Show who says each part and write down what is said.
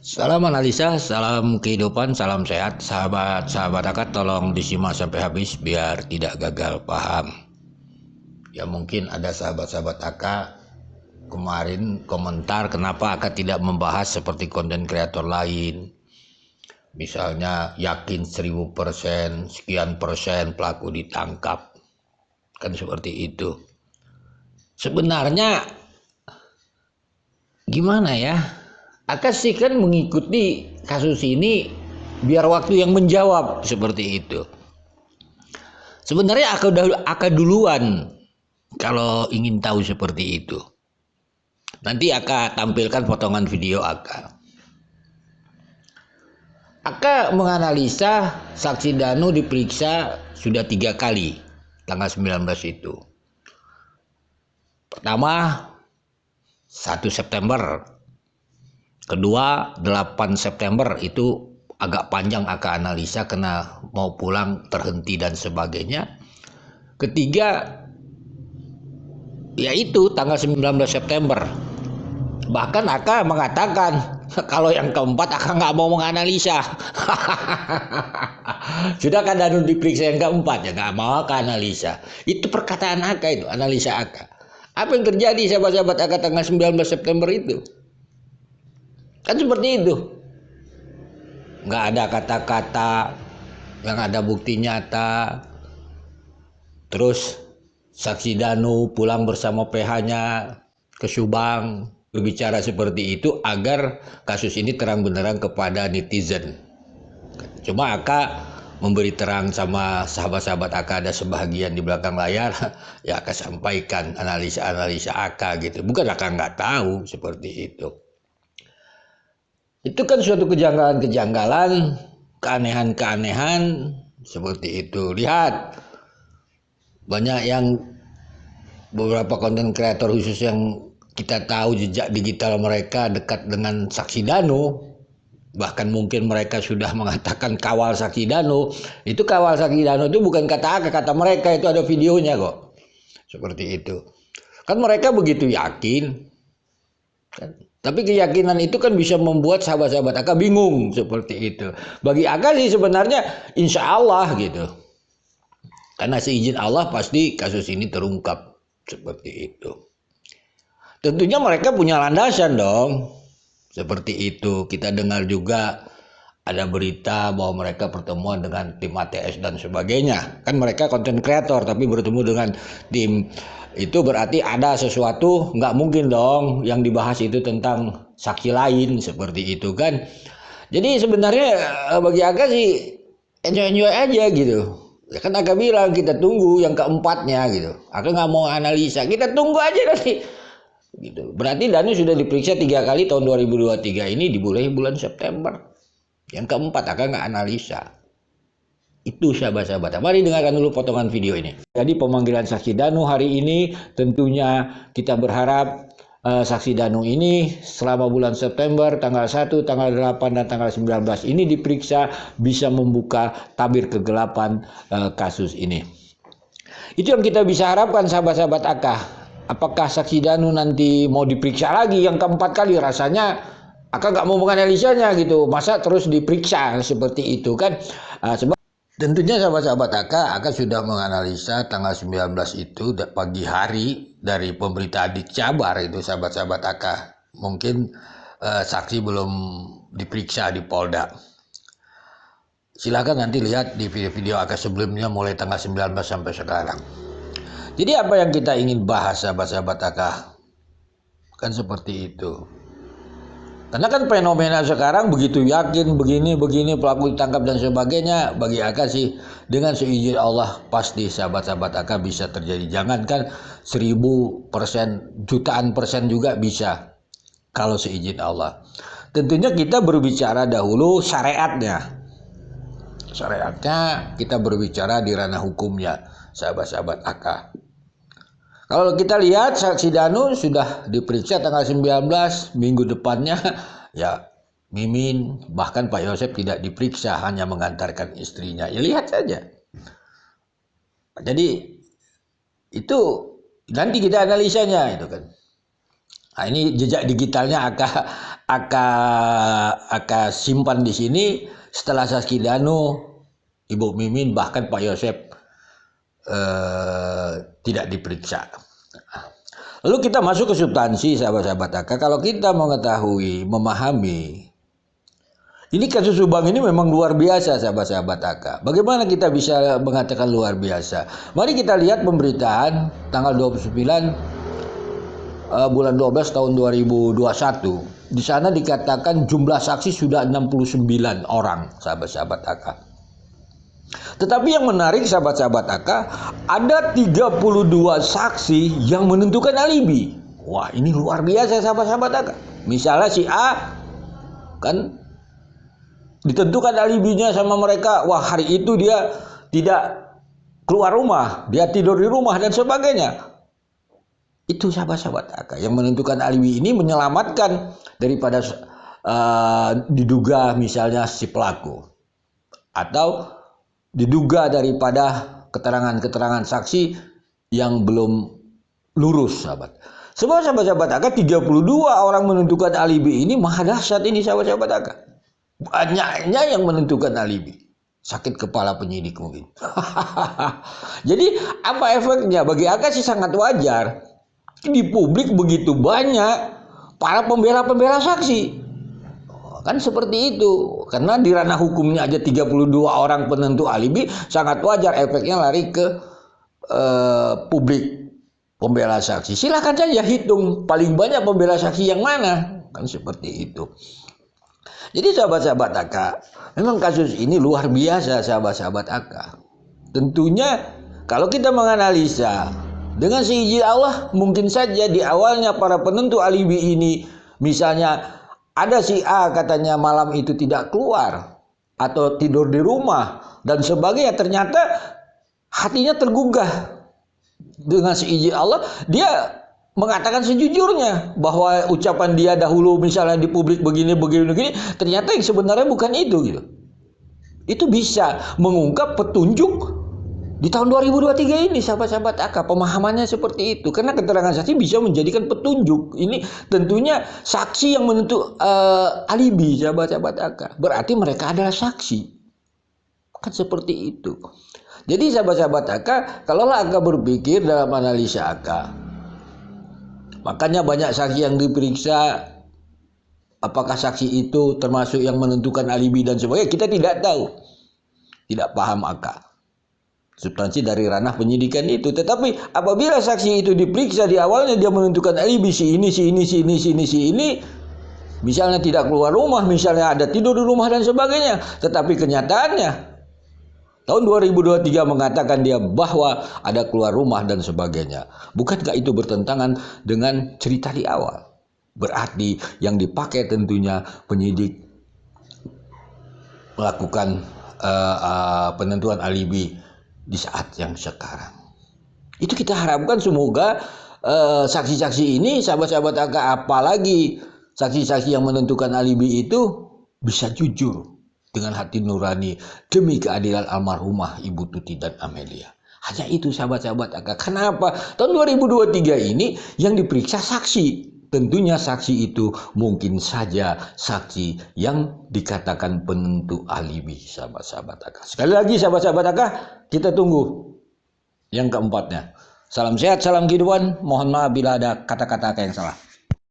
Speaker 1: Salam analisa, salam kehidupan, salam sehat. Sahabat-sahabat akad tolong disimak sampai habis biar tidak gagal paham. Ya mungkin ada sahabat-sahabat akad kemarin komentar kenapa akad tidak membahas seperti konten kreator lain. Misalnya yakin 1000%, sekian persen pelaku ditangkap. Kan seperti itu. Sebenarnya gimana ya? Akad sih kan mengikuti kasus ini biar waktu yang menjawab seperti itu. Sebenarnya akad duluan kalau ingin tahu seperti itu. Nanti akad tampilkan potongan video akad. Akad menganalisa saksi Danu diperiksa sudah 3 kali tanggal 19 itu. Pertama 1 September. Kedua 8 September itu agak panjang akad analisa karena mau pulang terhenti dan sebagainya. Ketiga yaitu tanggal 19 September. Bahkan Aka mengatakan kalau yang keempat Aka nggak mau menganalisa. Sudah kan Danu diperiksa yang keempat ya nggak mau Aka analisa. Itu perkataan Aka itu, analisa Aka. Apa yang terjadi sahabat-sahabat Aka tanggal 19 September itu? Kan seperti itu. Nggak ada kata-kata yang ada bukti nyata. Terus saksi Danu pulang bersama PH-nya ke Subang berbicara seperti itu agar kasus ini terang benderang kepada netizen. Cuma Aka memberi terang sama sahabat-sahabat Aka, ada sebahagian di belakang layar, ya Aka sampaikan analisa-analisa Aka gitu. Bukan Aka nggak tahu seperti itu. Itu kan suatu kejanggalan-kejanggalan, keanehan-keanehan seperti itu. Lihat, banyak yang beberapa konten kreator khusus yang kita tahu jejak digital mereka dekat dengan saksi Danu, bahkan mungkin mereka sudah mengatakan kawal saksi Danu. Itu kawal saksi Danu itu bukan kata mereka, itu ada videonya kok. Seperti itu. Kan mereka begitu yakin. Tapi keyakinan itu kan bisa membuat sahabat-sahabat Aka bingung seperti itu. Bagi Aka sih sebenarnya insya Allah gitu. Karena seizin Allah pasti kasus ini terungkap seperti itu. Tentunya mereka punya landasan dong. Seperti itu. Kita dengar juga ada berita bahwa mereka pertemuan dengan tim ATS dan sebagainya. Kan mereka konten kreator tapi bertemu dengan tim. Itu berarti ada sesuatu, nggak mungkin dong yang dibahas itu tentang saksi lain seperti itu kan. Jadi sebenarnya bagi Aga sih enjoy aja gitu. Ya kan Aga bilang kita tunggu yang keempatnya gitu. Aga nggak mau analisa, kita tunggu aja nanti. Gitu. Berarti Danu sudah diperiksa 3 kali tahun 2023 ini dimulai bulan September. Yang keempat Aga nggak analisa. Itu sahabat-sahabat. Mari dengarkan dulu potongan video ini. Jadi pemanggilan saksi Danu hari ini tentunya kita berharap saksi Danu ini selama bulan September tanggal 1, tanggal 8 dan tanggal 19 ini diperiksa bisa membuka tabir kegelapan kasus ini. Itu yang kita bisa harapkan sahabat-sahabat Aka. Apakah saksi Danu nanti mau diperiksa lagi yang keempat kali? Rasanya Aka nggak mau menganalisanya gitu. Masa terus diperiksa seperti itu kan? Sebab tentunya sahabat-sahabat Aka sudah menganalisa tanggal 19 itu pagi hari dari pemberitaan di Jabar itu sahabat-sahabat Aka. Mungkin saksi belum diperiksa di Polda. Silakan nanti lihat di video-video Aka sebelumnya mulai tanggal 19 sampai sekarang. Jadi apa yang kita ingin bahas sahabat-sahabat Aka? Kan seperti itu. Karena kan fenomena sekarang begitu yakin begini pelaku ditangkap dan sebagainya. Bagi Aka sih dengan seizin Allah pasti sahabat-sahabat Aka bisa terjadi. Jangankan 1000%, jutaan persen juga bisa kalau seizin Allah. Tentunya kita berbicara dahulu syariatnya. Syariatnya kita berbicara di ranah hukumnya sahabat-sahabat Aka. Kalau kita lihat saksi Danu sudah diperiksa tanggal 19, minggu depannya ya Mimin bahkan Pak Yosep tidak diperiksa, hanya mengantarkan istrinya. Ya lihat saja. Jadi itu nanti kita analisanya itu kan. Nah, ini jejak digitalnya Aka simpan di sini. Setelah Saski Danu, Ibu Mimin bahkan Pak Yosep tidak diperiksa. Lalu kita masuk ke substansi, sahabat-sahabat Aka. Kalau kita mengetahui, memahami, ini kasus Subang ini memang luar biasa, sahabat-sahabat Aka. Bagaimana kita bisa mengatakan luar biasa? Mari kita lihat pemberitaan tanggal 29 bulan 12 tahun 2021. Di sana dikatakan jumlah saksi sudah 69 orang, sahabat-sahabat Aka. Tetapi yang menarik, sahabat-sahabat Aka, ada 32 saksi yang menentukan alibi. Wah, ini luar biasa, sahabat-sahabat Aka. Misalnya si A kan ditentukan alibinya sama mereka, wah hari itu dia tidak keluar rumah, dia tidur di rumah dan sebagainya. Itu sahabat-sahabat Aka yang menentukan alibi ini menyelamatkan daripada diduga misalnya si pelaku, atau diduga daripada keterangan-keterangan saksi yang belum lurus, sahabat. Sebab sahabat-sahabat Aka 32 orang menentukan alibi ini maha dahsyat ini, sahabat-sahabat Aka. Banyaknya yang menentukan alibi. Sakit kepala penyidik mungkin. Jadi apa efeknya? Bagi Aka sih sangat wajar. Di publik begitu banyak para pembela-pembela saksi. Kan seperti itu. Karena di ranah hukumnya aja 32 orang penentu alibi, sangat wajar efeknya lari ke publik pembela saksi. Silahkan saja hitung paling banyak pembela saksi yang mana. Kan seperti itu. Jadi sahabat-sahabat Aka, memang kasus ini luar biasa, sahabat-sahabat Aka. Tentunya kalau kita menganalisa dengan seizin Allah, mungkin saja di awalnya para penentu alibi ini, misalnya ada si A katanya malam itu tidak keluar atau tidur di rumah dan sebagainya, ternyata hatinya tergugah. Dengan seizin Allah, dia mengatakan sejujurnya bahwa ucapan dia dahulu misalnya di publik begini, ternyata yang sebenarnya bukan itu gitu. Itu bisa mengungkap petunjuk di tahun 2023 ini, sahabat-sahabat Aka. Pemahamannya seperti itu. Karena keterangan saksi bisa menjadikan petunjuk. Ini tentunya saksi yang menentu alibi, sahabat-sahabat Aka. Berarti mereka adalah saksi. Kan seperti itu. Jadi sahabat-sahabat Aka, kalaulah Aka berpikir dalam analisa Aka, makanya banyak saksi yang diperiksa, apakah saksi itu termasuk yang menentukan alibi dan sebagainya, kita tidak tahu. Tidak paham Aka substansi dari ranah penyidikan itu. Tetapi apabila saksi itu diperiksa di awalnya dia menentukan alibi si ini, misalnya tidak keluar rumah, misalnya ada tidur di rumah dan sebagainya, tetapi kenyataannya tahun 2023 mengatakan dia bahwa ada keluar rumah dan sebagainya. Bukankah itu bertentangan dengan cerita di awal? Berarti yang dipakai tentunya penyidik melakukan penentuan alibi di saat yang sekarang. Itu kita harapkan semoga saksi-saksi ini, sahabat-sahabat Aka, apalagi saksi-saksi yang menentukan alibi itu bisa jujur dengan hati nurani demi keadilan almarhumah Ibu Tuti dan Amelia. Hanya itu, sahabat-sahabat Aka. Kenapa? Tahun 2023 ini yang diperiksa saksi. Tentunya saksi itu mungkin saja saksi yang dikatakan penentu alibi, sahabat-sahabat Aka. Sekali lagi, sahabat-sahabat Aka, kita tunggu yang keempatnya. Salam sehat, salam kehidupan. Mohon maaf bila ada kata-kata Aka yang salah.